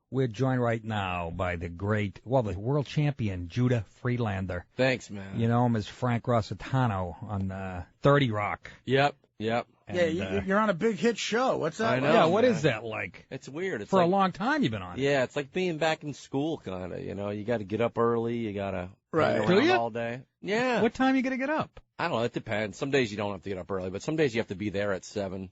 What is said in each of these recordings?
We're joined right now by the the world champion, Judah Friedlander. Thanks, man. You know him as Frank Rossitano on 30 Rock. Yep. And, you're on a big hit show. What's that? I know, yeah, what man. is that like? It's weird. It's For like, a long time you've been on. Yeah, it's like being back in school, kind of. You know, you got to get up early. You got to hang Do around you? all day. Yeah. What time you going to get up? I don't know. It depends. Some days you don't have to get up early, but some days you have to be there at 7.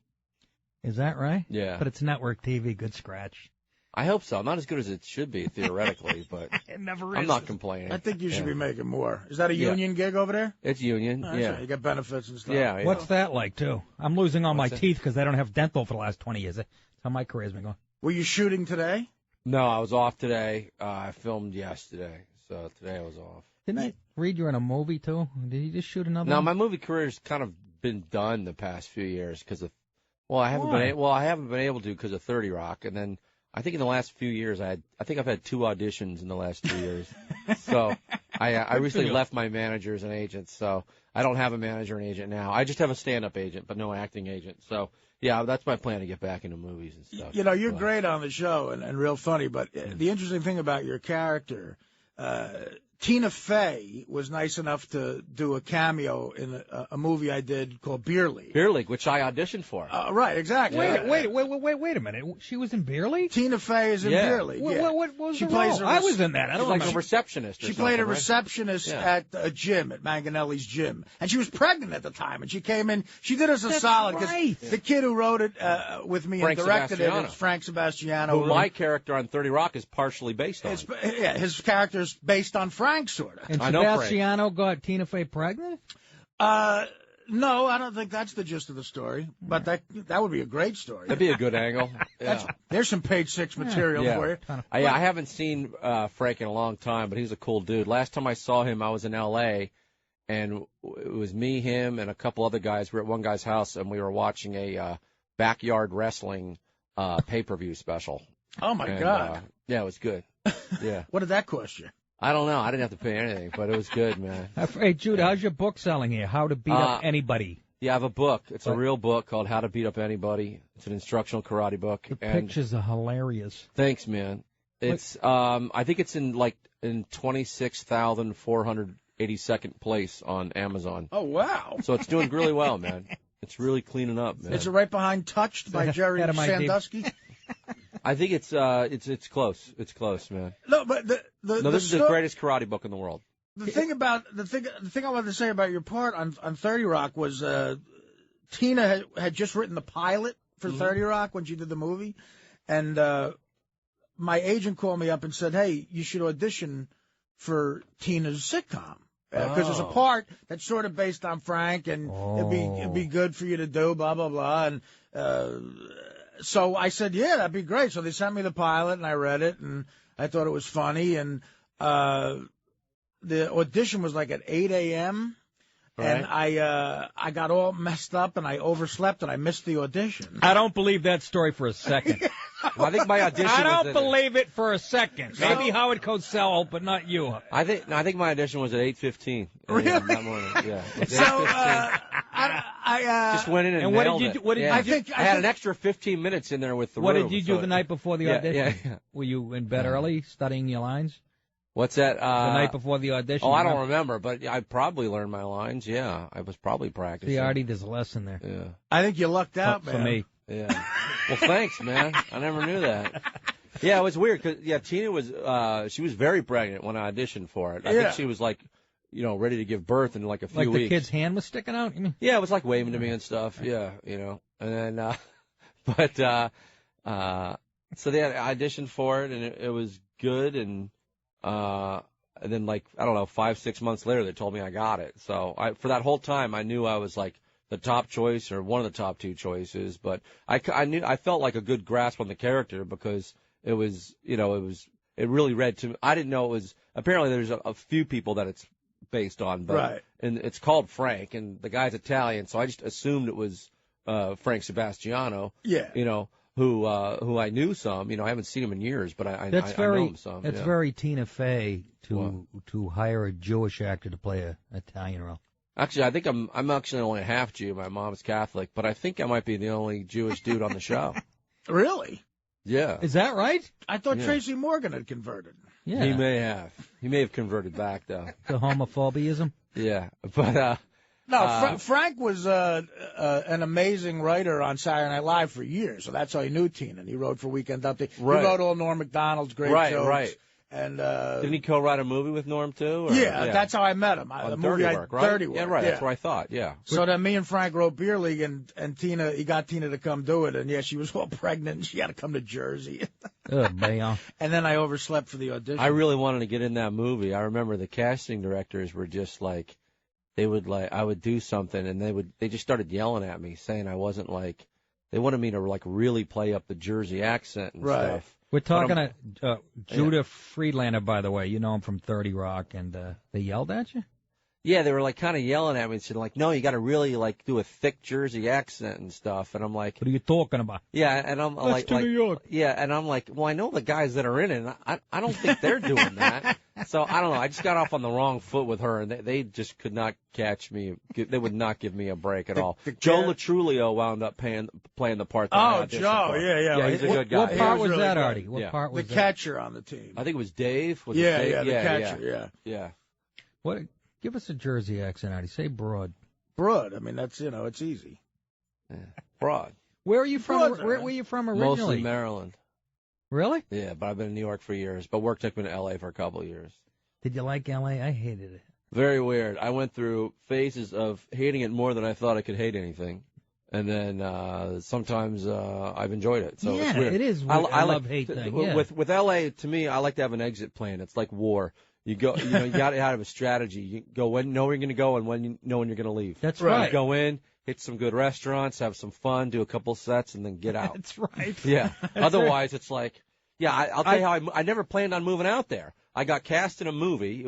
Is that right? Yeah. But it's network TV, good scratch. I hope so. Not as good as it should be, theoretically, but It never is. I'm not complaining. I think you should be making more. Is that a union gig over there? It's union, Oh, yeah. right. You got benefits and stuff. Yeah. What's that like, too? I'm losing all my What's that? teeth because I don't have dental for the last 20 years. That's how my career's been going. Were you shooting today? No, I was off today. I filmed yesterday, so today I was off. Didn't I read you're in a movie, too? Did you just shoot another No, one? my movie career's kind of been done the past few years because of, I haven't been able to because of 30 Rock, and then I think in the last few years I think I've had 2 auditions in the last 2 years. So I recently left my managers and agents, so I don't have a manager and agent now. I just have a stand-up agent, but no acting agent. So yeah, that's my plan to get back into movies and stuff. You know, you're great on the show and real funny, but the interesting thing about your character, Tina Fey was nice enough to do a cameo in a movie I did called Beer League. Beer League, which I auditioned for. Right, exactly. Wait a minute. She was in Beer League? Tina Fey is in Beer League. What was she the plays role? I was in that. I don't She's like remember. a receptionist. She played a receptionist at a gym, at Manganelli's gym. And she was pregnant at the time. And she came in. She did us a solid. Right. The kid who wrote it with me Frank and directed Sebastiano. it is Frank Sebastiano. Who my character on 30 Rock is partially based on. His character's based on Frank, sort of. And I know Frank. Sebastiano got Tina Fey pregnant? No, I don't think that's the gist of the story. But that would be a great story. That'd be a good angle. Yeah. There's some page 6 material for you. I haven't seen Frank in a long time, but he's a cool dude. Last time I saw him, I was in L.A., and it was me, him, and a couple other guys. We were at one guy's house, and we were watching a backyard wrestling pay-per-view special. Oh, my God. Yeah, it was good. Yeah. What did that cost you? I don't know. I didn't have to pay anything, but it was good, man. Hey, Jude, how's your book selling here? How to Beat Up Anybody. Yeah, I have a book. It's a real book called How to Beat Up Anybody. It's an instructional karate book. The pictures are hilarious. Thanks, man. It's I think it's in 26,482nd place on Amazon. Oh, wow. So it's doing really well, man. It's really cleaning up, man. Is it right behind Touched by Jerry Sandusky? I think it's close. It's close, man. No, but this is the greatest karate book in the world. The thing I wanted to say about your part on 30 Rock was Tina had just written the pilot for 30 Rock when she did the movie, and my agent called me up and said, "Hey, you should audition for Tina's sitcom." Because there's a part that's sort of based on Frank, and it'd be good for you to do, blah blah blah, and so I said, yeah, that'd be great. So they sent me the pilot, and I read it, and I thought it was funny, and the audition was like at 8 a.m., and I got all messed up, and I overslept, and I missed the audition. I don't believe that story for a second. Well, I think my audition. I don't believe it for a second. Maybe Howard Cosell, but not you. I think my audition was at 8:15. Really? That morning. Yeah. So I just went in and And what nailed did you do? it. What did Yeah. you do? I had an extra 15 minutes in there with the What room, did you do so the night before the audition? Yeah. Were you in bed early studying your lines? What's that? The night before the audition? Oh, I don't remember, but I probably learned my lines. Yeah, I was probably practicing. See, Artie, there's a lesson there. Yeah. I think you lucked out, man. For me. Yeah. Well, thanks, man. I never knew that. Yeah, it was weird because Tina was she was very pregnant when I auditioned for it. I think she was like, ready to give birth in like a few weeks. Like the kid's hand was sticking out? You mean? Yeah, it was like waving to me and stuff. Yeah, and then so they auditioned for it and it was good and then like I don't know 5-6 months later they told me I got it. So for that whole time I knew I was like the top choice or one of the top 2 choices, but I felt like a good grasp on the character because it was it really read to me. I didn't know it was apparently there's a few people that it's based on, but and it's called Frank and the guy's Italian, so I just assumed it was Frank Sebastiano. Yeah. Who I knew some. I haven't seen him in years, but I know him some. That's very Tina Fey to hire a Jewish actor to play an Italian role. Actually, I think I'm actually only a half Jew. My mom's Catholic, but I think I might be the only Jewish dude on the show. Really? Yeah. Is that right? I thought Yeah. Tracy Morgan had converted. Yeah. He may have. He may have converted back, though. The homophobiaism. Yeah. But, No, Frank was an amazing writer on Saturday Night Live for years, so that's how he knew Tina. And he wrote for Weekend Update. Right. He wrote all Norm Macdonald's great jokes. Right. And didn't he co-write a movie with Norm, too? Or? Yeah, that's how I met him. On The Dirty movie Work, right? Dirty Work. Yeah, right. That's what I thought, yeah. So then me and Frank wrote Beer League, and Tina, he got Tina to come do it. And, yeah, she was all pregnant, and she had to come to Jersey. Oh, man. And then I overslept for the audition. I really wanted to get in that movie. I remember the casting directors were just like, I would do something, and they just started yelling at me, saying I wasn't like, they wanted me to like really play up the Jersey accent and stuff. We're talking to Judah Friedlander, by the way. You know him from 30 Rock, and they yelled at you? Yeah, they were like kind of yelling at me and saying like, no, you got to really like do a thick Jersey accent and stuff. And I'm like, What are you talking about? yeah, and I'm Let's to New York. Yeah, and I'm like, well, I know the guys that are in it, and I don't think they're doing that. So I don't know. I just got off on the wrong foot with her, and they just could not catch me. They would not give me a break at all. Joe Latrulio wound up playing the part. That I auditioned Joe, for. yeah. He's a good guy. What part was really that, good. Artie? What part was The that? catcher on the team. I think it was Dave. Was it Yeah, Dave? the catcher, yeah. What? Give us a Jersey accent, Artie. Say broad. Broad. I mean, that's, it's easy. Yeah. Broad. Where are you from? Broad, Where were you from originally? Mostly Maryland. Really? Yeah, but I've been in New York for years. But work took me to L.A. for a couple of years. Did you like L.A.? I hated it. Very weird. I went through phases of hating it more than I thought I could hate anything. And then sometimes I've enjoyed it. So yeah, it's weird. it is weird. I love hate thing. Yeah. With LA, to me, I like to have an exit plan. It's like war. You go, you got to have a strategy. You go when you know where you're going to go and when you know when you're going to leave. That's right. You go in, hit some good restaurants, have some fun, do a couple sets, and then get out. That's right. Yeah. Otherwise, it's like, I'll tell you how I never planned on moving out there. I got cast in a movie.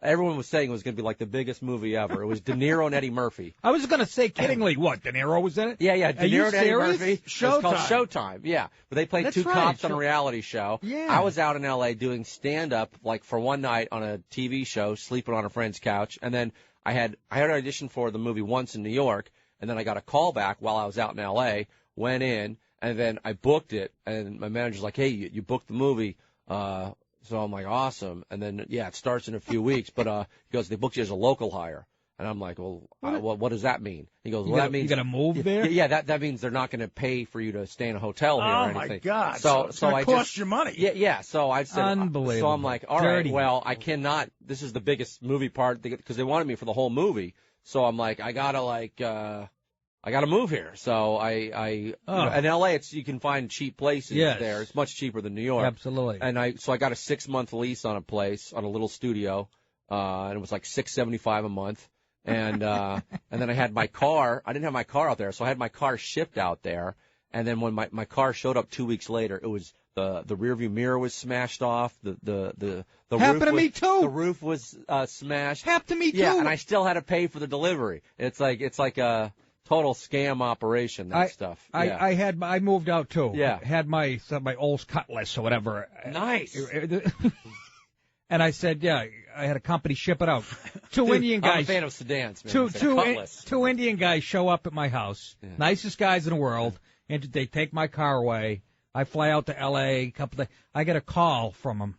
Everyone was saying it was going to be like the biggest movie ever. It was De Niro and Eddie Murphy. I was going to say kiddingly, what, De Niro was in it? Yeah, De Are you Niro and Eddie serious? Murphy. It's called Showtime, yeah. But they played That's two right. cops on a reality show. Yeah. I was out in L.A. doing stand-up, like, for one night on a TV show, sleeping on a friend's couch. And then I had an audition for the movie once in New York, and then I got a call back while I was out in L.A., went in, and then I booked it. And my manager's like, hey, you booked the movie. So I'm like, awesome. And then, it starts in a few weeks. But he goes, they booked you as a local hire. And I'm like, well, what does that mean? He goes, well, that means you got to move there. Yeah, that means they're not going to pay for you to stay in a hotel here or anything. Oh my God! So it's gonna cost you money. Yeah. So I said, Unbelievable. So I'm like, all Dirty. right, well, I cannot. This is the biggest movie part because they wanted me for the whole movie. So I'm like, I gotta move here. So in LA, you can find cheap places there. It's much cheaper than New York. Absolutely. And I got a 6-month lease on a place on a little studio, and it was like $675 a month. And then I had my car. I didn't have my car out there, so I had my car shipped out there. And then when my car showed up 2 weeks later, it was the rearview mirror was smashed off. The Happened to me too. The roof was smashed. Happened to me too. Yeah, and I still had to pay for the delivery. It's like a total scam operation. Stuff. Yeah. I moved out too. Yeah. Had my old Cutlass or whatever. Nice. And I said, I had a company ship it out. Two Indian guys. I'm a fan of sedans, man. Two Indian guys show up at my house. Yeah. Nicest guys in the world. And they take my car away. I fly out to L.A. I get a call from them.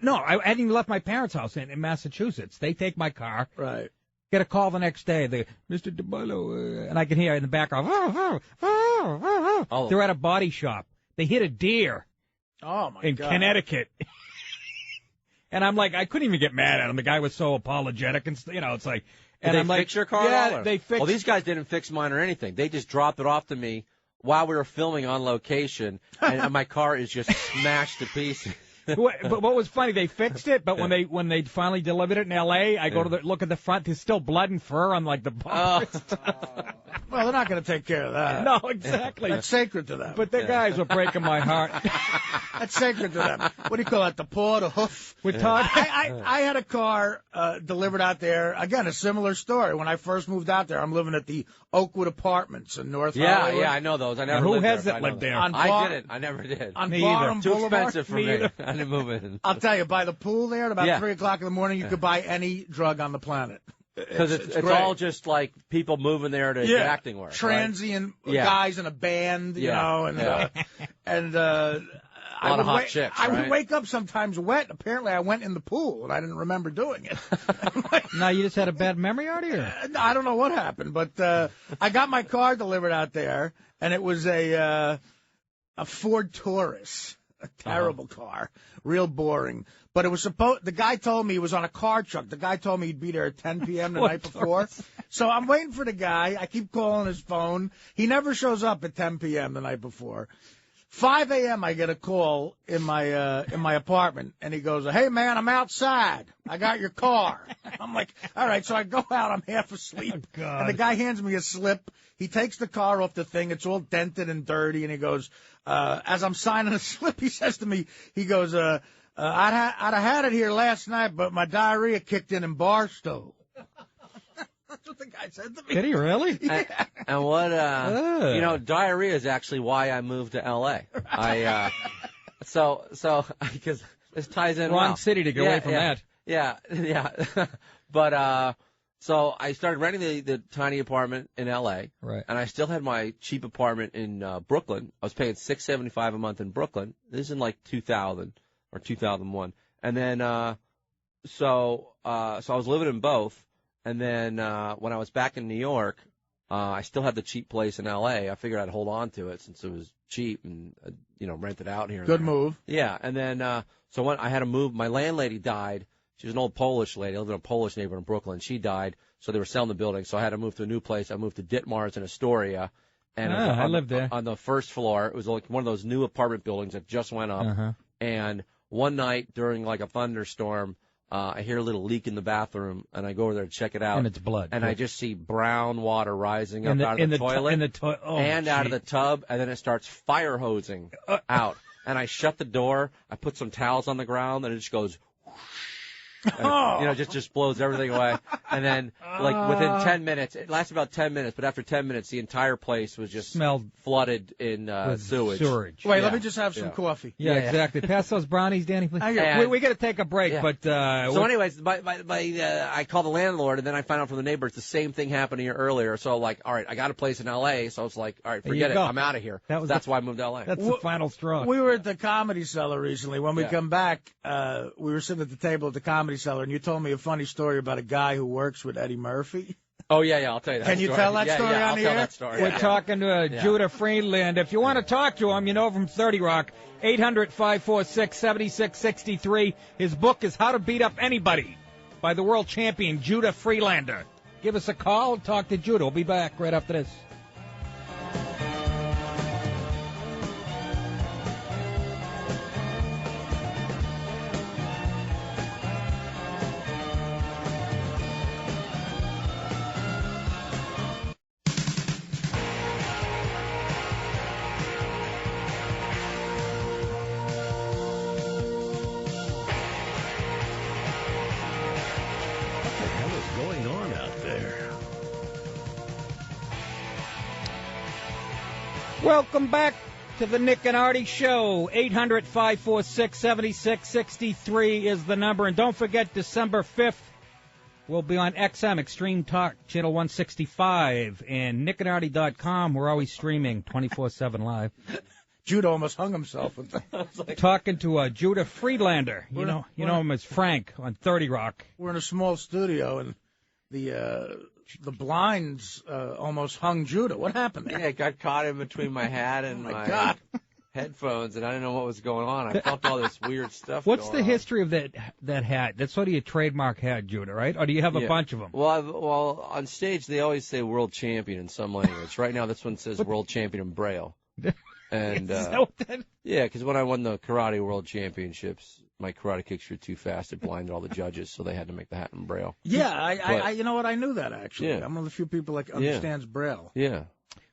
No, I hadn't even left my parents' house in Massachusetts. They take my car. Right. Get a call the next day. Mr. DeBello, and I can hear in the background. They're at a body shop. They hit a deer. Oh my in God. Connecticut. And I'm like, I couldn't even get mad at him. The guy was so apologetic, and it's like. And Did I'm they like, fix your car? Yeah, they fixed. Well, these guys didn't fix mine or anything. They just dropped it off to me while we were filming on location, and my car is just smashed to pieces. But what was funny, they fixed it, but when they finally delivered it in L.A., I go to look at the front. There's still blood and fur on like the bumper. Well, they're not going to take care of that. No, exactly. That's sacred to them. But the guys were breaking my heart. That's sacred to them. What do you call that? The paw, the hoof? With Todd, I had a car delivered out there. Again, a similar story. When I first moved out there, I'm living at the Oakwood Apartments in North Hollywood. Yeah, I know those. I never. Who lived hasn't there, lived there? I didn't. I never did. On Me Barham either. Too Boulevard. expensive for me. I didn't move in. I'll tell you, by the pool there, at about Yeah. 3 o'clock in the morning, you could buy any drug on the planet. Because it's great. all just like people moving there to get acting work. Transient right? guys in a band, you know, and A lot of hot chicks, I right? would wake up sometimes wet. Apparently, I went in the pool, and I didn't remember doing it. Now, you just had a bad memory, Artie? Or? I don't know what happened, but I got my car delivered out there, and it was a Ford Taurus, a terrible car, real boring. But it was the guy told me he was on a car truck. The guy told me he'd be there at 10 p.m. the night before. So I'm waiting for the guy. I keep calling his phone. He never shows up at 10 p.m. the night before. 5 a.m. I get a call in my apartment, and he goes, "Hey man, I'm outside. I got your car." I'm like, "All right." So I go out. I'm half asleep, and the guy hands me a slip. He takes the car off the thing. It's all dented and dirty, and he goes, as I'm signing the slip, he says to me, he goes, "I'd have had it here last night, but my diarrhea kicked in Barstow." That's what the guy said to me. Did he really? Yeah. And what, diarrhea is actually why I moved to L.A. Because this ties in Wrong well. city to get away from that. Yeah. But, so I started renting the tiny apartment in L.A. Right. And I still had my cheap apartment in Brooklyn. I was paying $675 a month in Brooklyn. This is in like 2000 or 2001. And then, so I was living in both. And then when I was back in New York, I still had the cheap place in L.A. I figured I'd hold on to it since it was cheap and, rent it out here. Good move. Yeah. And then so when I had to move, my landlady died. She was an old Polish lady. I lived in a Polish neighborhood in Brooklyn. She died, so they were selling the building. So I had to move to a new place. I moved to Ditmars in Astoria. And I lived there. On the first floor. It was like one of those new apartment buildings that just went up. Uh-huh. And one night during like a thunderstorm, I hear a little leak in the bathroom, and I go over there to check it out. And it's blood. And I just see brown water rising up out of the toilet out of the tub, and then it starts fire hosing out. And I shut the door. I put some towels on the ground, and it just goes and, just blows everything away. And then, like, within 10 minutes, it lasts about 10 minutes, but after 10 minutes, the entire place was just smelled flooded in sewage. Wait, let me just have some coffee. Yeah, exactly. Pass those brownies, Danny, please. We got to take a break, but... so anyways, I called the landlord, and then I found out from the neighbors the same thing happened here earlier. So, like, all right, I got a place in L.A., so I was like, all right, forget it. I'm out of here. That's why I moved to L.A. That's the final straw. We were at the Comedy Cellar recently. When we come back, we were sitting at the table at the Comedy Cellar, and you told me a funny story about a guy who works with Eddie Murphy. Oh, yeah, I'll tell you that Can story. you tell that story I'll on the tell air? that story. We're talking to Judah Friedlander. If you want to talk to him, from 30 Rock, 800-546-7663. His book is How to Beat Up Anybody by the world champion Judah Friedlander. Give us a call and talk to Judah. We'll be back right after this. Welcome back to the Nick and Artie Show. 800-546-7663 is the number. And don't forget, December 5th, we'll be on XM, Extreme Talk, Channel 165, and nickанdartie.com. We're always streaming 24/7 live. Judah almost hung himself with that. Talking to Judah Friedlander. You know him as Frank on 30 Rock. We're in a small studio, and the blinds almost hung Judah. What happened there? Yeah, it got caught in between my hat and my headphones, and I didn't know what was going on. I felt all this weird stuff. What's the history of that hat? That's sort of your trademark hat, Judah, right? Or do you have a bunch of them? Well, on stage they always say world champion in some language. Right now this one says world champion in Braille. And because when I won the karate world championships, my karate kicks were too fast. It blinded all the judges, so they had to make the hat in Braille. Yeah, I you know what? I knew that, actually. Yeah. I'm one of the few people that understands Braille. Yeah.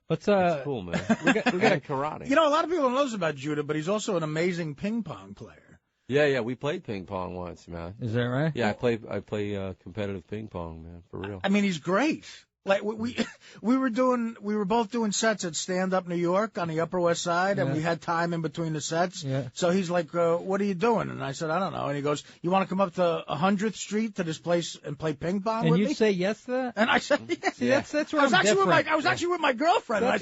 That's cool, man. we got karate. You know, a lot of people don't know this about Judah, but he's also an amazing ping pong player. Yeah, we played ping pong once, man. Is that right? Yeah, I play competitive ping pong, man, for real. I mean, he's great. Like we were both doing sets at Stand Up New York on the Upper West Side, and we had time in between the sets. Yeah. So he's like, "What are you doing?" And I said, "I don't know." And he goes, "You want to come up to 100th Street to this place and play ping pong with me?" And you say yes to that? And I said, "Yes." See, that's where I was actually with my girlfriend. And I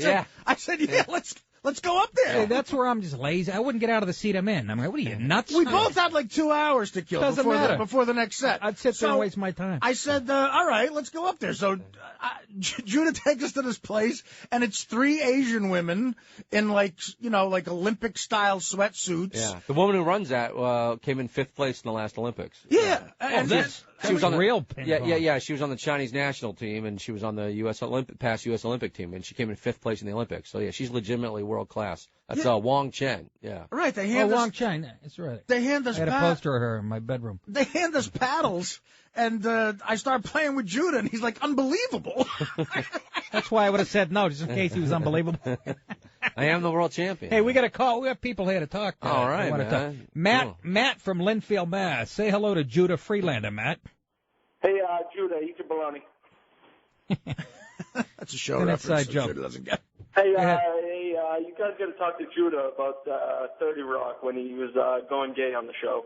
said, "Yeah, let's Let's go up there. Hey, that's where I'm just lazy. I wouldn't get out of the seat I'm in. I'm like, what are you, nuts? We both had like 2 hours to kill Doesn't matter. before the next set. I'd sit there and waste my time. I said, all right, let's go up there. So Judah takes us to this place, and it's 3 Asian women in like Olympic-style sweatsuits. Yeah, the woman who runs that came in 5th place in the last Olympics. Yeah. And she was on the real ping pong. Yeah. She was on the Chinese national team, and she was on the past U.S. Olympic team, and she came in 5th place in the Olympics. So yeah, she's legitimately world class. That's Wong Chen. Yeah. Right. They hand us Wong Chen. That's right. They hand us. I had a poster of her in my bedroom. They hand us paddles, and I start playing with Judah, and he's like, unbelievable. That's why I would have said no, just in case he was unbelievable. I am the world champion. Hey, we got a call. We have people here to talk. All right, man. Talk. Matt from Linfield, Mass. Say hello to Judah Friedlander, Matt. Hey, Judah, eat your baloney. That's a show An reference. inside joke. Judah doesn't get. Hey, you guys got to talk to Judah about 30 Rock when he was going gay on the show.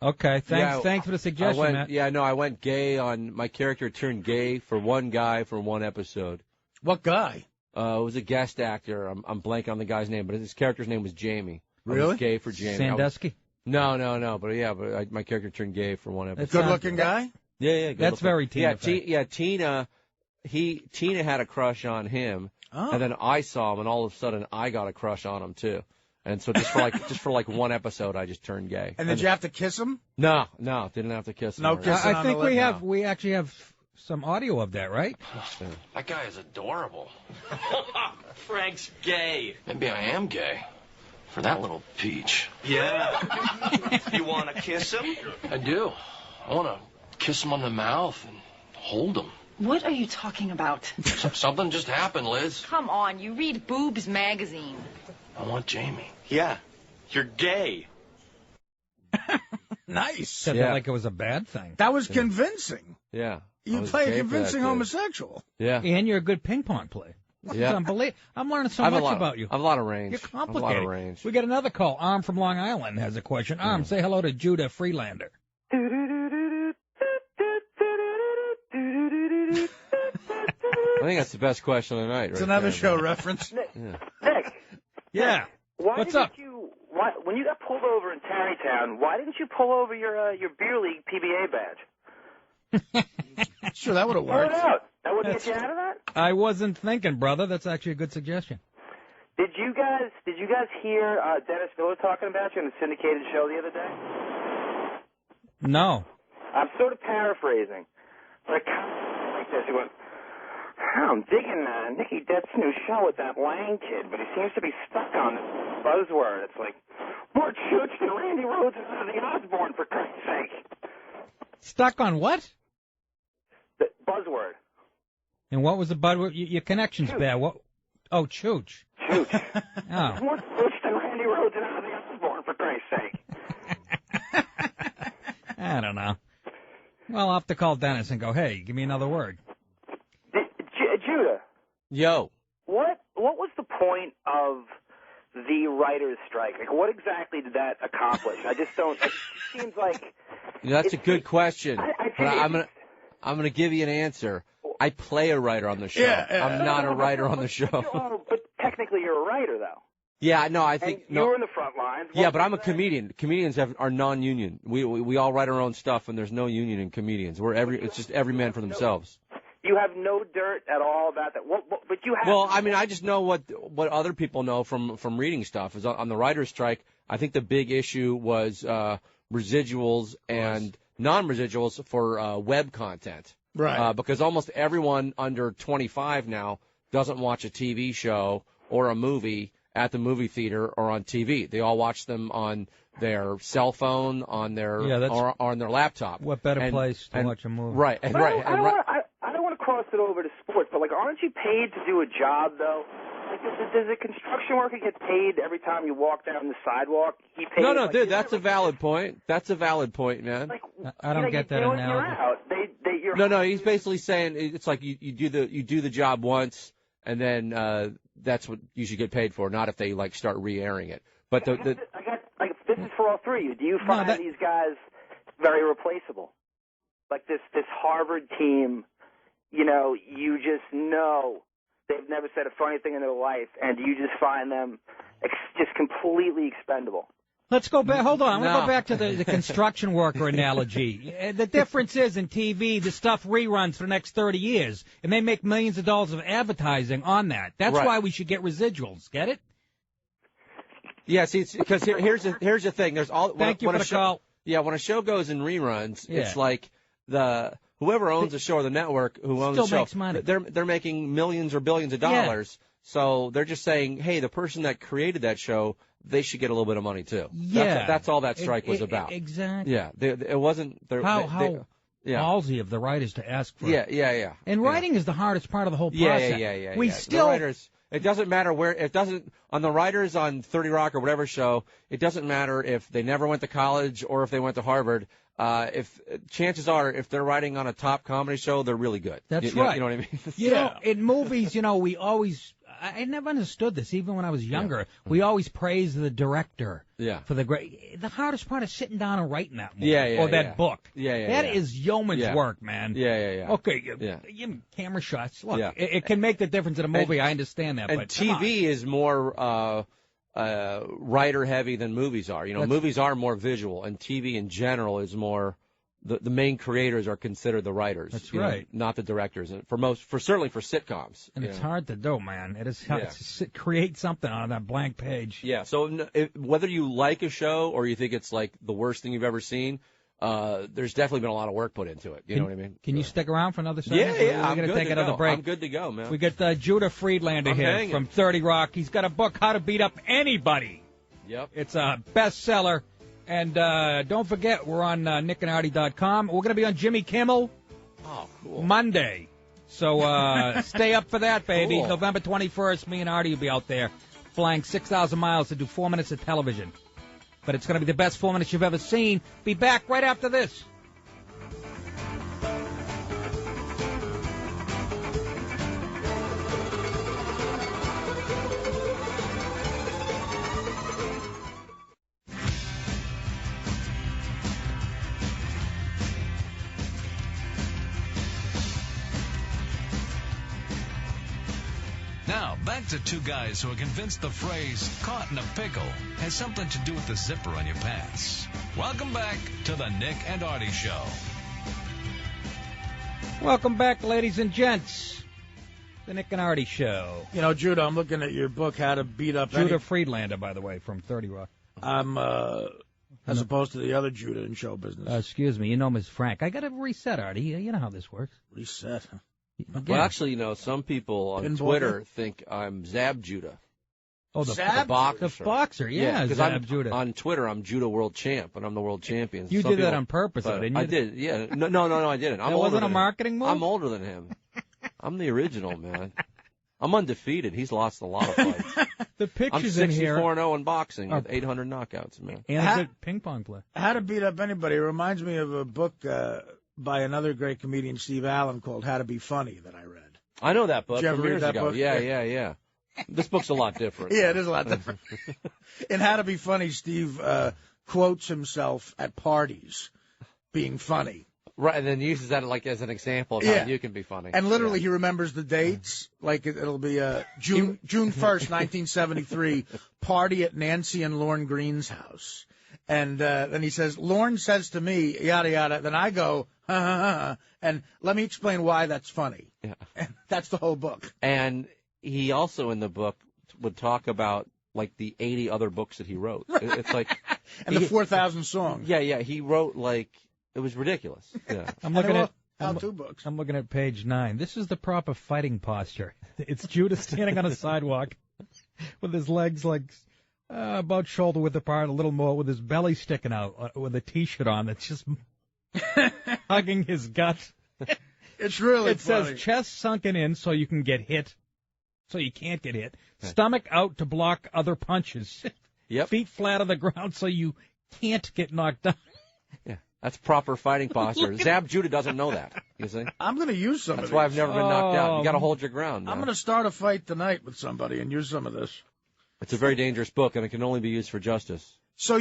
Okay, thanks for the suggestion, Matt. Yeah, no, I went gay on, my character turned gay for one guy for one episode. What guy? It was a guest actor. I'm blanking on the guy's name, but his character's name was Jamie. Really? I was gay for Jamie. Sandusky? No, but my character turned gay for one episode. Good-looking guy? Yeah, good That's looking. very Tina. Tina had a crush on him, and then I saw him, and all of a sudden I got a crush on him too. And so just for like one episode, I just turned gay. And did you have to kiss him? No, didn't have to kiss him. No kissing. I think we actually have some audio of that, right? That guy is adorable. Frank's gay. Maybe I am gay. For that little peach. Yeah. You want to kiss him? I do. I want to kiss him on the mouth and hold him. What are you talking about? Something just happened, Liz. Come on, you read Boobs magazine. I want Jamie. Yeah, you're gay. Nice. Said that like it was a bad thing. That was convincing. Yeah. You play a convincing homosexual. Yeah. And you're a good ping pong player. Yeah. Unbelievable. I'm learning so much about you. I have a lot of range. You're complicated. I have a lot of range. We got another call. Arm from Long Island has a question. Arm, say hello to Judah Freelander. I think that's the best question of the night. It's another show reference. Nick. Yeah. What's up? When you got pulled over in Tarrytown, why didn't you pull over your beer league PBA badge? Sure, that would have Pull it worked. out. That wouldn't get you out of that? I wasn't thinking, brother. That's actually a good suggestion. Did you guys hear Dennis Miller talking about you on the syndicated show the other day? No. I'm sort of paraphrasing. Like this. He went, I'm digging Nicky Dett's new show with that Lang kid, but he seems to be stuck on this buzzword. It's like, more Chooch than Randy Rhoads and Ozzy Osbourne, for Christ's sake. Stuck on what? The buzzword. And what was the buzzword? Your connection's bad. What? Oh, Chooch. Chooch. Oh. More Chooch than Randy Rhoads and Ozzy Osbourne, for Christ's sake. I don't know. Well, I'll have to call Dennis and go, hey, give me another word. Judah. Yo. What was the point of the writer's strike? Like, what exactly did that accomplish? I just don't. It seems like. That's a good question. But I'm gonna give you an answer. I play a writer on the show. I'm not a writer on the show. But technically, you're a writer, though. Yeah, no, I think and you're in the front lines. Yeah, but I'm a comedian. Comedians are non-union. We all write our own stuff, and there's no union in comedians. It's just every man for themselves. You have no dirt at all about that. But you have. Well, I mean, I just know what other people know from reading stuff. Is on the writer's strike. I think the big issue was residuals and non-residuals for web content. Right. Because almost everyone under 25 now doesn't watch a TV show or a movie at the movie theater or on TV. They all watch them on their cell phone, on their or on their laptop. What better place to watch a movie? Right. And I don't want to cross it over to sports, but like, aren't you paid to do a job though? Like, does a construction worker get paid every time you walk down the sidewalk? He pays. No, dude, that's a valid point. That's a valid point, man. Like, I don't get that analogy. No, he's basically saying it's like you do the job once, and then that's what you should get paid for, not if they like start re-airing it. But this is for all three of you. Do you find these guys very replaceable? Like this Harvard team, you just know they've never said a funny thing in their life, and you just find them just completely expendable. Let's go back. Hold on. I want to go back to the construction worker analogy. The difference is in TV, the stuff reruns for the next 30 years, and they make millions of dollars of advertising on that. That's why we should get residuals. Get it? Yeah, see, because here's the thing. There's all. Thank you for the call. Yeah, when a show goes in reruns, it's like whoever owns the show or the network who owns the show still makes money. They're making millions or billions of dollars. Yeah. So they're just saying, hey, the person that created that show, they should get a little bit of money too. Yeah, that's all that strike was about. Exactly. Yeah, it wasn't. How ballsy of the writers to ask for. Yeah. And writing is the hardest part of the whole process. Yeah. We still. The writers, it doesn't matter where. It doesn't on the writers on 30 Rock or whatever show. It doesn't matter if they never went to college or if they went to Harvard. If chances are, if they're writing on a top comedy show, they're really good. That's right. You know what I mean? You know, in movies, we always. I never understood this, even when I was younger. Yeah. We always praise the director for the great. The hardest part is sitting down and writing that movie or that book. That is yeoman's work, man. Yeah. Okay, camera shots. Look, it can make the difference in a movie. I understand that. And but TV is more writer heavy than movies are. Movies are more visual, and TV in general is more. The main creators are considered the writers. That's right. Not the directors. And certainly for sitcoms. And it's hard to do, man. It is hard to create something on that blank page. Yeah. So whether you like a show or you think it's like the worst thing you've ever seen, there's definitely been a lot of work put into it. You know what I mean? Can you stick around for another segment? Yeah. We're going to take another break. I'm good to go, man. We got Judah Friedlander here from 30 Rock. He's got a book, How to Beat Up Anybody. Yep. It's a bestseller. And don't forget, we're on nickandartie.com. We're going to be on Jimmy Kimmel Monday. So stay up for that, baby. Cool. November 21st, me and Artie will be out there flying 6,000 miles to do 4 minutes of television. But it's going to be the best 4 minutes you've ever seen. Be back right after this. Now, back to two guys who are convinced the phrase caught in a pickle has something to do with the zipper on your pants. Welcome back to the Nick and Artie Show. Welcome back, ladies and gents. The Nick and Artie Show. Judah, I'm looking at your book, How to Beat Up Judah Friedlander, by the way, from 30 Rock. I'm, as opposed to the other Judah in show business. Excuse me, Ms. Frank. I got to reset, Artie. You know how this works. Reset, huh? Again. Well, actually, some people on Twitter think I'm Zab Judah. Oh, the boxer. The boxer, Zab Judah. On Twitter, I'm Judah World Champ, and I'm the world champion. You did that on purpose, though, didn't you? I did, yeah. No, I didn't. That wasn't a marketing move? I'm older than him. I'm the original, man. I'm undefeated. He's lost a lot of fights. The pictures in here. I'm 64-0 in boxing with 800 knockouts, man. And a good ping pong player. How to Beat Up Anybody reminds me of a book by another great comedian, Steve Allen, called How to Be Funny that I read. I know that book. Did you ever from read years that ago. book? Yeah. This book's a lot different. Yeah, it is a lot different. In How to Be Funny, Steve quotes himself at parties being funny. Right, and then uses that as an example of how you can be funny. And literally he remembers the dates. Like it'll be June 1st, 1973, party at Nancy and Lorne Green's house. And then he says, Lorne says to me, yada, yada. Then I go, ha, ha, ha. And let me explain why that's funny. Yeah. And that's the whole book. And he also in the book would talk about like the 80 other books that he wrote. It's like and the 4,000 songs. Yeah. He wrote it was ridiculous. Yeah. I'm looking at how-to books. I'm looking at page 9. This is the proper fighting posture. It's Judah standing on a sidewalk with his legs about shoulder width apart, a little more, with his belly sticking out, with a T-shirt on that's just hugging his gut. It's really funny. It says chest sunken in so you can get hit, so you can't get hit. Stomach out to block other punches. Yep. Feet flat on the ground so you can't get knocked down. Yeah, that's proper fighting posture. Zab Judah doesn't know that, you see? I'm going to use some of this. That's why I've never been knocked out. You got to hold your ground. I'm going to start a fight tonight with somebody and use some of this. It's a very dangerous book, and it can only be used for justice. So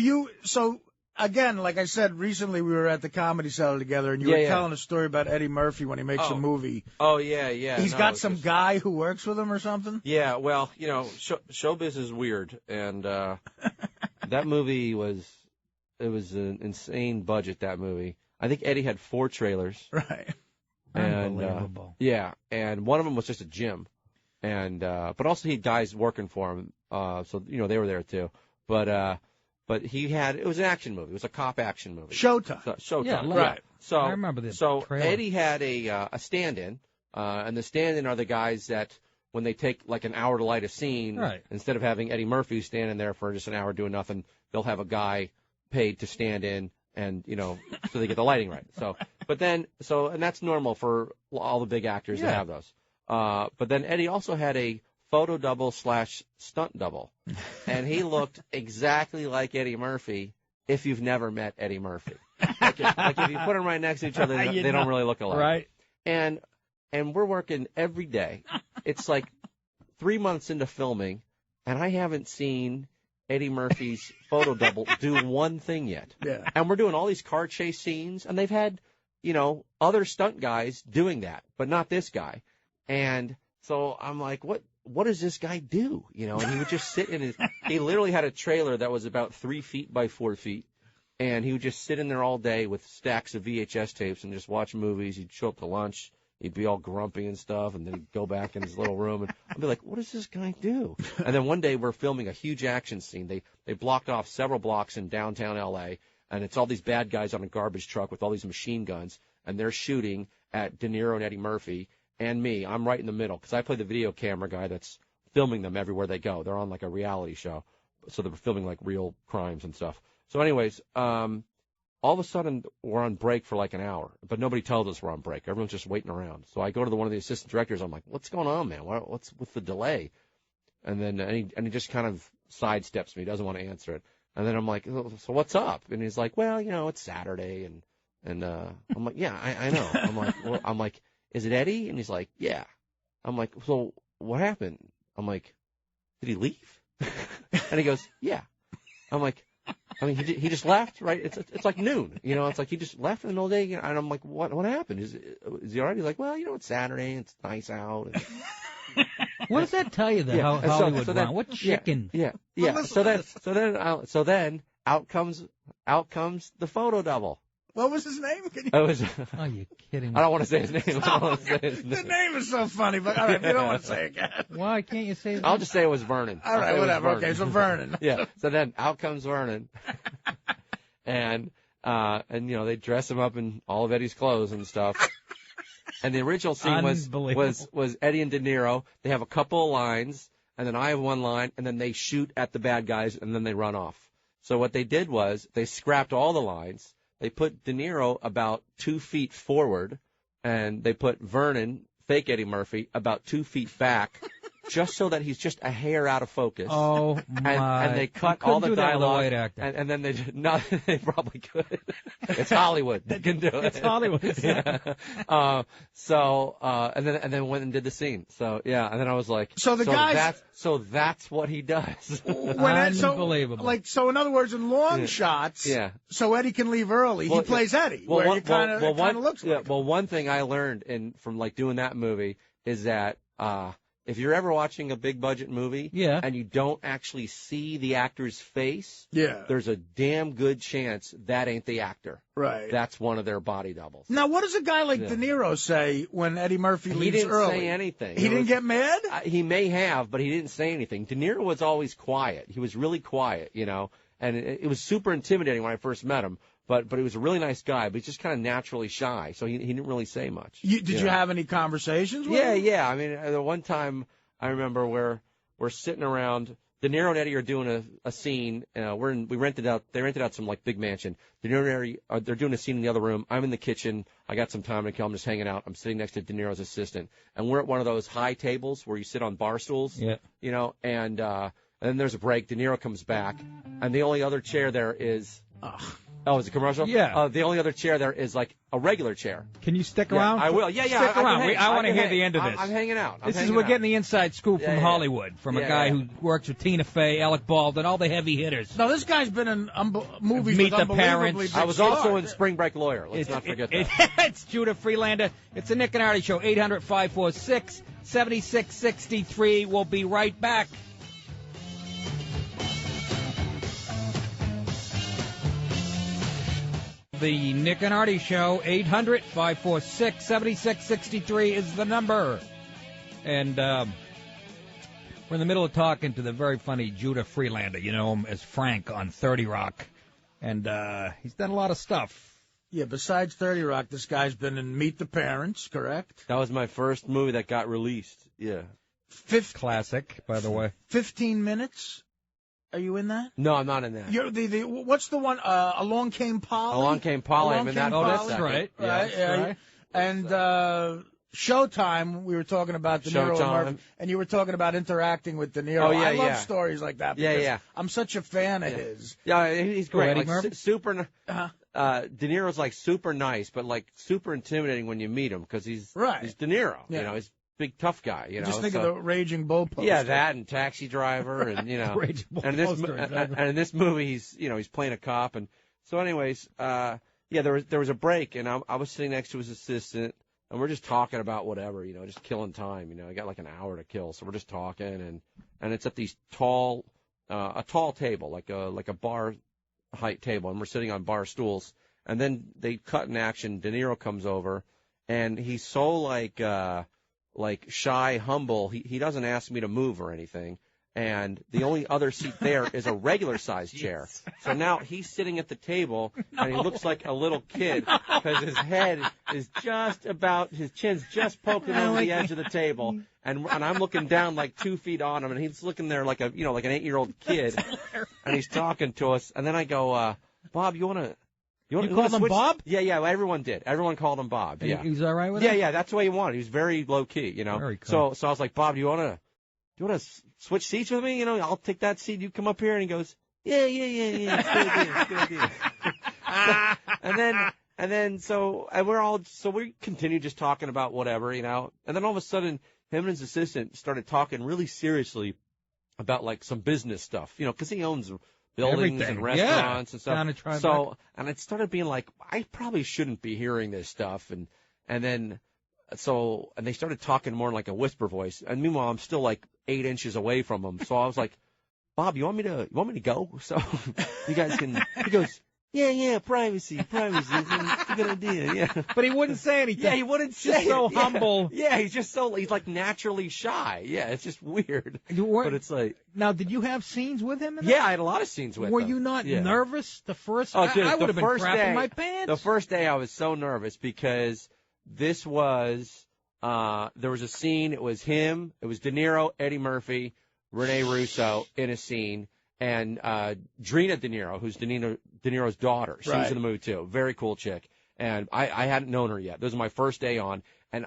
again, like I said, recently we were at the Comedy Cellar together, and you were telling a story about Eddie Murphy when he makes a movie. Oh, yeah. He's got some guy who works with him or something? Yeah, well, showbiz is weird, and that movie was an insane budget, that movie. I think Eddie had 4 trailers. Right. And, Unbelievable. and one of them was just a gym. And but also he had guys working for him, so they were there too. But it was an action movie. It was a cop action movie. Showtime. Showtime. Yeah, right. So I remember this. So trailer. Eddie had a stand-in, and the stand-in are the guys that when they take like an hour to light a scene, right. Instead of having Eddie Murphy standing there for just an hour doing nothing, they'll have a guy paid to stand in. And, so they get the lighting right. And that's normal for all the big actors to have those. But then Eddie also had a photo double / stunt double. And he looked exactly like Eddie Murphy if you've never met Eddie Murphy. Like if you put them right next to each other, they don't really look alike. Right. And we're working every day. It's like 3 months into filming, and I haven't seen Eddie Murphy's photo double do one thing yet. Yeah. And we're doing all these car chase scenes, and they've had, other stunt guys doing that, but not this guy. And so I'm like, what does this guy do? And he would just sit he literally had a trailer that was about 3 feet by 4 feet, and he would just sit in there all day with stacks of VHS tapes and just watch movies. He'd show up to lunch. He'd be all grumpy and stuff, and then he'd go back in his little room, and I'd be like, what does this guy do? And then one day we're filming a huge action scene. They blocked off several blocks in downtown L.A., and it's all these bad guys on a garbage truck with all these machine guns, and they're shooting at De Niro and Eddie Murphy and me. I'm right in the middle because I play the video camera guy that's filming them everywhere they go. They're on like a reality show, so they're filming like real crimes and stuff. So anyways, all of a sudden, we're on break for like an hour, but nobody tells us we're on break. Everyone's just waiting around. So I go to one of the assistant directors. I'm like, what's going on, man? What's with the delay? And then he just kind of sidesteps me. He doesn't want to answer it. And then I'm like, so what's up? And he's like, well, it's Saturday. And I'm like, yeah, I know. I'm like, is it Eddie? And he's like, yeah. I'm like, so what happened? I'm like, did he leave? And he goes, yeah. I'm like, he just left, right? It's like noon, It's like he just left in the middle of the day, and I'm like, what happened? Is he all right? He's like, well, it's Saturday, and it's nice out. And... What does that tell you, though? How Hollywood run? What chicken? Yeah. Well, So then out comes the photo double. What was his name? Oh, you kidding me? I don't want to say his name. The name is so funny, but all right, you don't want to say it again. Why can't you say his I'll name? just say it was Vernon. All right, whatever. Okay, so Vernon. Yeah. So then out comes Vernon, and they dress him up in all of Eddie's clothes and stuff. And the original scene was Eddie and De Niro. They have a couple of lines, and then I have one line, and then they shoot at the bad guys, and then they run off. So what they did was they scrapped all the lines. They put De Niro about 2 feet forward, and they put Vernon, fake Eddie Murphy, about 2 feet back, just so that he's just a hair out of focus. Oh, my. And they cut all the dialogue. And then they probably could. It's Hollywood. They can do it. It's Hollywood. Yeah. And then went and did the scene. So, yeah. And then I was like, so that's what he does. Unbelievable. So in other words, in long shots, so Eddie can leave early. He plays Eddie, where it kind of looks like. Well, one thing I learned from doing that movie is that, if you're ever watching a big budget movie and you don't actually see the actor's face, there's a damn good chance that ain't the actor. Right. That's one of their body doubles. Now, what does a guy like De Niro say when Eddie Murphy leaves early? He didn't say anything. He didn't get mad? He may have, but he didn't say anything. De Niro was always quiet. He was really quiet, and it was super intimidating when I first met him. But he was a really nice guy, but he's just kind of naturally shy, so he didn't really say much. Did you have any conversations with him? Yeah. I mean, the one time I remember where we're sitting around, De Niro and Eddie are doing a scene. They rented out some like big mansion. De Niro and Eddie they're doing a scene in the other room. I'm in the kitchen. I got some time to kill. I'm just hanging out. I'm sitting next to De Niro's assistant, and we're at one of those high tables where you sit on bar stools. Yeah. And then there's a break. De Niro comes back, and the only other chair there is Oh, it's a commercial? Yeah. The only other chair there is like a regular chair. Can you stick Yeah, around? I will. Yeah. Stick around. I want to hear the end of this. I'm hanging out. We're getting the inside scoop from yeah. Hollywood, from a guy who works with Tina Fey, Alec Baldwin, all the heavy hitters. No, this guy's been in movies Meet with the Parents. big I was stars. also in Spring Break Lawyer. Let's not forget that. It's Judah Friedlander. It's the Nick and Artie Show, 800-546-7663. We'll be right back. The Nick and Artie Show, 800-546-7663 is the number. And we're in the middle of talking to the very funny Judah Friedlander. You know him as Frank on 30 Rock. And he's done a lot of stuff. Yeah, besides 30 Rock, this guy's been in Meet the Parents, correct? That was my first movie that got released. Yeah. Classic, by the way. 15 Minutes? Are you in that? No, I'm not in that. You're what's the one? Along Came Polly? Along Came Polly. I'm in that. Oh, that's second. right. Yeah, Right, that's right. And Showtime, we were talking about De Niro and Murphy, and you were talking about interacting with De Niro. Oh, yeah, I love yeah. stories like that Yeah, because yeah. I'm such a fan of his. Yeah, he's great. Eddie Like, Murphy? super. De Niro's like super nice, but like super intimidating when you meet him because he's De Niro. Yeah. You know, he's a big tough guy. You know, Just think of the Raging Bull poster. Yeah, that and Taxi Driver, and you know, Raging Bull and this poster, and in this movie he's playing a cop, and so anyways, there was a break, and I was sitting next to his assistant, and we're just talking about whatever, just killing time. I got like an hour to kill, so we're just talking, and it's at these a tall table, like a bar height table, and we're sitting on bar stools, and then they cut in action. De Niro comes over, and he's so like shy, humble. He doesn't ask me to move or anything. And the only other seat there is a regular sized chair. So now he's sitting at the table and he looks like a little kid because his head is his chin's just poking over the edge of the table. And I'm looking down like 2 feet on him, and he's looking there like like an 8-year-old kid. And he's talking to us. And then I go, Bob, you called him Bob? Yeah, everyone did. Everyone called him Bob. Yeah. He's all right with it? Yeah, that's the way he wanted. He was very low key, Very cool. So I was like, Bob, do you want to switch seats with me? I'll take that seat. You come up here. And he goes, yeah. It's a good idea. So we continued just talking about whatever, And then all of a sudden, him and his assistant started talking really seriously about like some business stuff, because he owns buildings and restaurants and stuff. So, and it started being like, I probably shouldn't be hearing this stuff. And they started talking more in like a whisper voice. And meanwhile, I'm still like 8 inches away from them. So I was like, Bob, you want me to go? So you guys can, he goes, yeah, privacy. It's a good idea, yeah. But he wouldn't say anything. Yeah, he wouldn't say Just so humble. Yeah, he's like naturally shy. Yeah, it's just weird. But it's like. Now, did you have scenes with him? Yeah, I had a lot of scenes with him. Were you not nervous the first? Oh, dude, I would have been first crapping day, my pants. The first day I was so nervous because this was, there was a scene. It was him. It was De Niro, Eddie Murphy, Rene Russo in a scene. And Drina De Niro, who's De Niro's daughter. She was in the movie, too. Very cool chick. And I hadn't known her yet. This was my first day on. And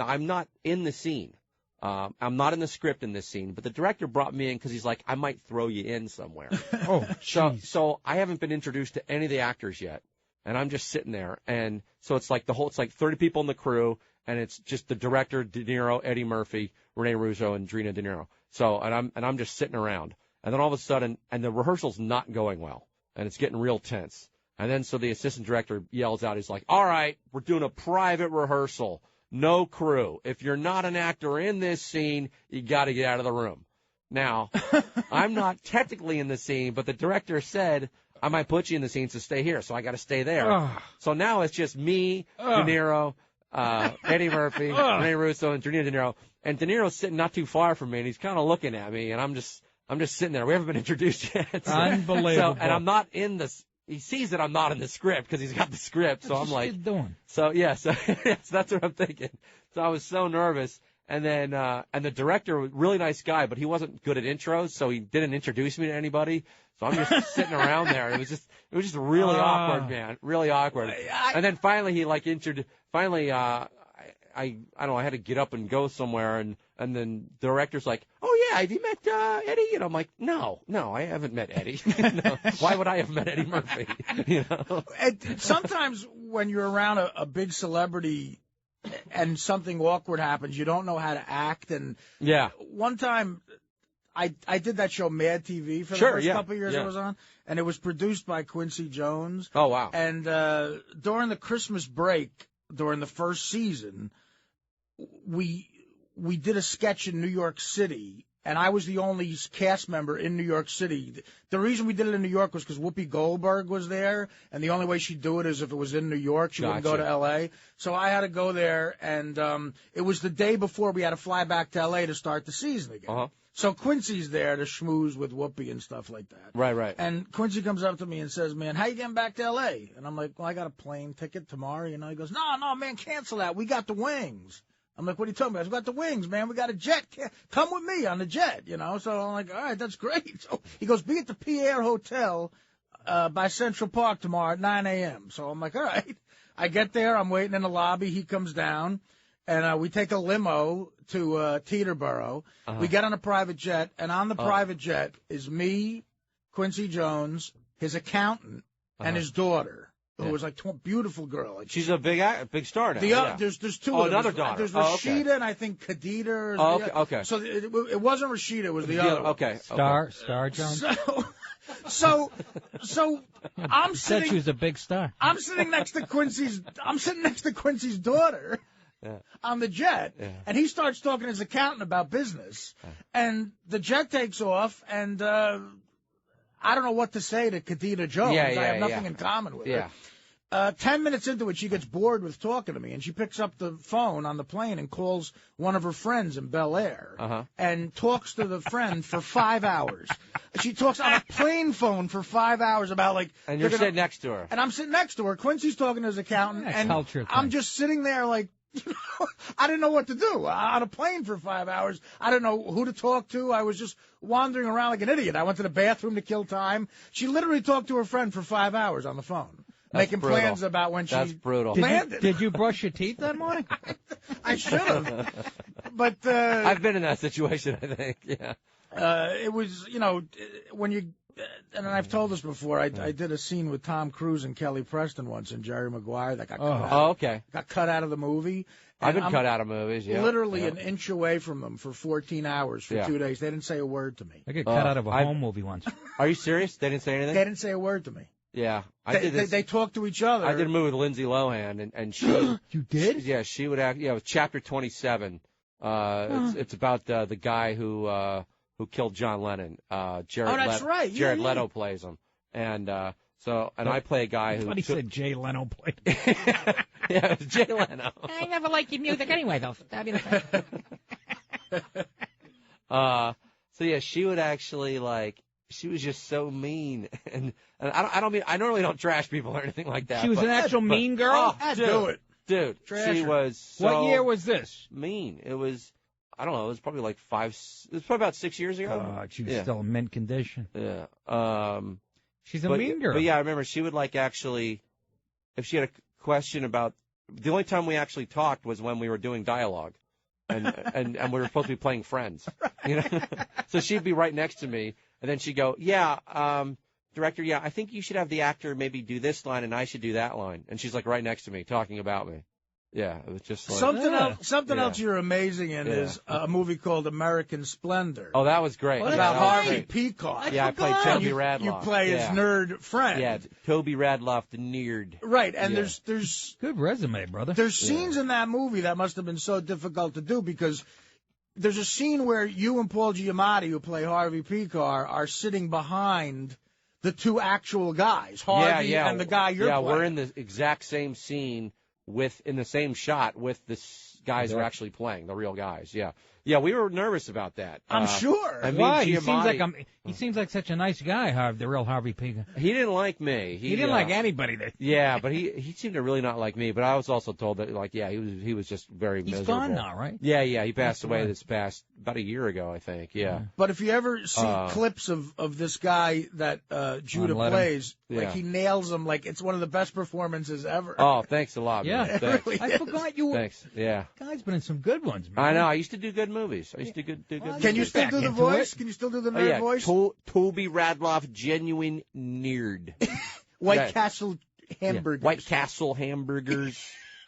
I'm not in the scene. I'm not in the script in this scene. But the director brought me in because he's like, I might throw you in somewhere. Oh, so I haven't been introduced to any of the actors yet. And I'm just sitting there. And so it's like 30 people in the crew. And it's just the director, De Niro, Eddie Murphy, Rene Russo, and Drina De Niro. So, and I'm just sitting around. And then all of a sudden, and the rehearsal's not going well, and it's getting real tense. And then so the assistant director yells out, he's like, all right, we're doing a private rehearsal, no crew. If you're not an actor in this scene, you got to get out of the room. Now, I'm not technically in the scene, but the director said, I might put you in the scene, so stay here, so I got to stay there. So now it's just me, De Niro, Eddie Murphy, Rene Russo, and Drina De Niro. And De Niro's sitting not too far from me, and he's kind of looking at me, and I'm just sitting there. We haven't been introduced yet. Unbelievable. And I'm not in he sees that I'm not in the script because he's got the script. So I'm like, what you doing? So yeah, so that's what I'm thinking. So I was so nervous. And then, and the director was a really nice guy, but he wasn't good at intros. So he didn't introduce me to anybody. So I'm just sitting around there. It was just really awkward, man. Really awkward. And then finally he like I don't know, I had to get up and go somewhere, and then the director's like, oh, yeah, have you met Eddie? And I'm like, no, I haven't met Eddie. No. Why would I have met Eddie Murphy? You know? And sometimes when you're around a big celebrity and something awkward happens, you don't know how to act. And one time I did that show Mad TV for the first couple of years I was on, and it was produced by Quincy Jones. Oh, wow. And during the Christmas break, during the first season, we did a sketch in New York City, and I was the only cast member in New York City. The reason we did it in New York was because Whoopi Goldberg was there, and the only way she'd do it is if it was in New York. She wouldn't go to L.A. So I had to go there, and it was the day before we had to fly back to L.A. to start the season again. Uh-huh. So Quincy's there to schmooze with Whoopi and stuff like that. Right. And Quincy comes up to me and says, man, how you getting back to L.A.? And I'm like, well, I got a plane ticket tomorrow. You know, he goes, no, man, cancel that. We got the wings. I'm like, what are you talking about? We got the wings, man. We got a jet. Come with me on the jet, you know. So I'm like, all right, that's great. So he goes, be at the Pierre Hotel by Central Park tomorrow at 9 a.m. So I'm like, all right. I get there. I'm waiting in the lobby. He comes down. And we take a limo to Teterboro. Uh-huh. We get on a private jet, and on the private jet is me, Quincy Jones, his accountant, and his daughter, who was like beautiful girl. Like, she's a big star now. There's two of them. Another daughter. There's Rashida and I think Khadija. Okay. So it wasn't Rashida. It was the other. Okay. Star Jones. So I'm said sitting. She was a big star. I'm sitting next to Quincy's. I'm sitting next to Quincy's daughter. On the jet, and he starts talking to his accountant about business, and the jet takes off, and I don't know what to say to Khadija Jones. I have nothing in common with her. 10 minutes into it, she gets bored with talking to me, and she picks up the phone on the plane and calls one of her friends in Bel Air and talks to the friend for 5 hours. She talks on a plane phone for 5 hours about, like... And you're sitting next to her. And I'm sitting next to her. Quincy's talking to his accountant, and I'm just sitting there like... I didn't know what to do. On a plane for 5 hours, I didn't know who to talk to. I was just wandering around like an idiot. I went to the bathroom to kill time. She literally talked to her friend for 5 hours on the phone, making plans about when she landed. Did you brush your teeth that morning? I should have. But I've been in that situation, I think. Yeah. It was, when you... And I've told this before. I did a scene with Tom Cruise and Kelly Preston once in Jerry Maguire that got cut out. Got cut out of the movie. I've been cut out of movies, Literally an inch away from them for 14 hours for 2 days. They didn't say a word to me. I got cut out of a home movie once. Are you serious? They didn't say anything? They didn't say a word to me. Yeah. They talked to each other. I did a movie with Lindsay Lohan, and she... You did? She would act... Yeah, it was Chapter 27. It's about the guy who killed John Lennon. Right. Jared Leto plays him. And I play a guy who... But he said Jay Leno played. Yeah, it's Jay Leno. I never liked your music anyway, though. She would actually, she was just so mean. And I normally don't trash people or anything like that. She was an actual mean girl? Do it. Dude, Trash she her. was so... What year was this? Mean. It was... I don't know. It was probably it was probably about 6 years ago. God, she was still in mint condition. Yeah. She's a mean girl. But yeah, I remember she would actually, if she had a question about, the only time we actually talked was when we were doing dialogue, and we were supposed to be playing friends. So she'd be right next to me, and then she'd go, director, I think you should have the actor maybe do this line, and I should do that line. And she's right next to me, talking about me. Yeah, it was just something else you're amazing in is a movie called American Splendor. Oh, that was great. About Harvey Peacock. I played Toby Radloff. You play his nerd friend. Yeah, Toby Radloff, the nerd. Right, and there's good resume, brother. There's scenes in that movie that must have been so difficult to do because there's a scene where you and Paul Giamatti, who play Harvey Peacock, are sitting behind the two actual guys, Harvey and the guy you're playing. Yeah, we're in the exact same scene. In the same shot with the guys who are actually playing, the real guys, Yeah, we were nervous about that. I'm sure. I mean, Why? Giamatti, He seems like such a nice guy, the real Harvey Pica. he didn't like me. He didn't like anybody. Yeah, but he seemed to really not like me. But I was also told that, like, yeah, he was just very He's miserable. gone now, right? Yeah, he passed away this past about a year ago, I think. Yeah. But if you ever see clips of this guy that Judah plays, like he nails him, like it's one of the best performances ever. Oh, thanks a lot, man. Yeah, Thanks. really I forgot you. Thanks. Yeah. Guy's been in some good ones, man. I know. I used to do good movies. I used to do good movies. Can you still do the into voice? it. Can you still do the nerd voice? Toby Radloff, genuine nerd. White Castle hamburgers. Yeah. White Castle hamburgers.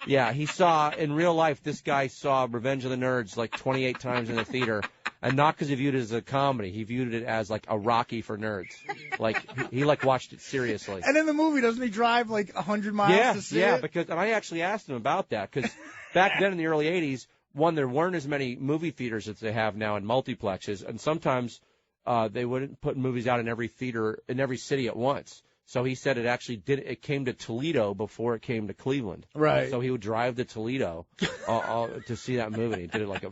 Yeah, he saw, in real life, this guy saw Revenge of the Nerds like 28 times in the theater. And not because he viewed it as a comedy. He viewed it as like a Rocky for nerds. Like, he like watched it seriously. And in the movie, doesn't he drive like 100 miles to see it? Yeah, because, and I actually asked him about that, because back then in the early 80s, there weren't as many movie theaters as they have now in multiplexes, and sometimes they wouldn't put movies out in every theater, in every city at once. So he said it came to Toledo before it came to Cleveland. Right. So he would drive to Toledo to see that movie. He did it like a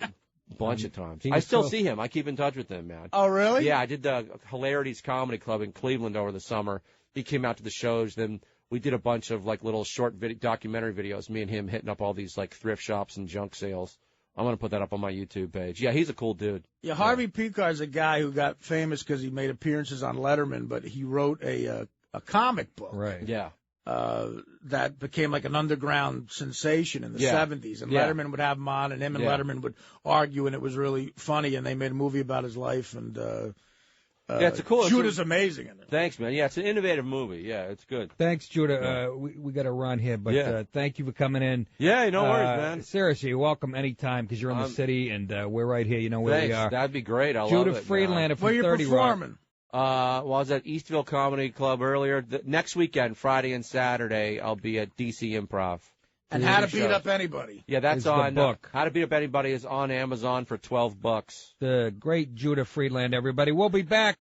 bunch of times. I still see him. I keep in touch with him, man. Oh, really? Yeah, I did the Hilarities Comedy Club in Cleveland over the summer. He came out to the shows. Then we did a bunch of like little short documentary videos, me and him hitting up all these like thrift shops and junk sales. I'm going to put that up on my YouTube page. Yeah, he's a cool dude. Yeah, Harvey Picar is a guy who got famous because he made appearances on Letterman, but he wrote a comic book. Right. Yeah. That became like an underground sensation in the 70s. And Letterman would have him on, and him and Letterman would argue, and it was really funny, and they made a movie about his life. And it's a cool. Judah's amazing in it. Thanks, man. Yeah, it's an innovative movie. Yeah, it's good. Thanks, Judah. We got to run here, but thank you for coming in. Yeah, no worries, man. Seriously, you're welcome anytime because you're in the city, and we're right here. You know where we are. That'd be great. I love Judah it. Friedlander from Where you 30 performing? Rock. I was at Eastville Comedy Club earlier. Next weekend, Friday and Saturday, I'll be at DC Improv. And How to Beat Up Anybody. Yeah, that's Is the on. book. How to Beat Up Anybody is on Amazon for $12. The great Judah Friedlander, everybody. We'll be back.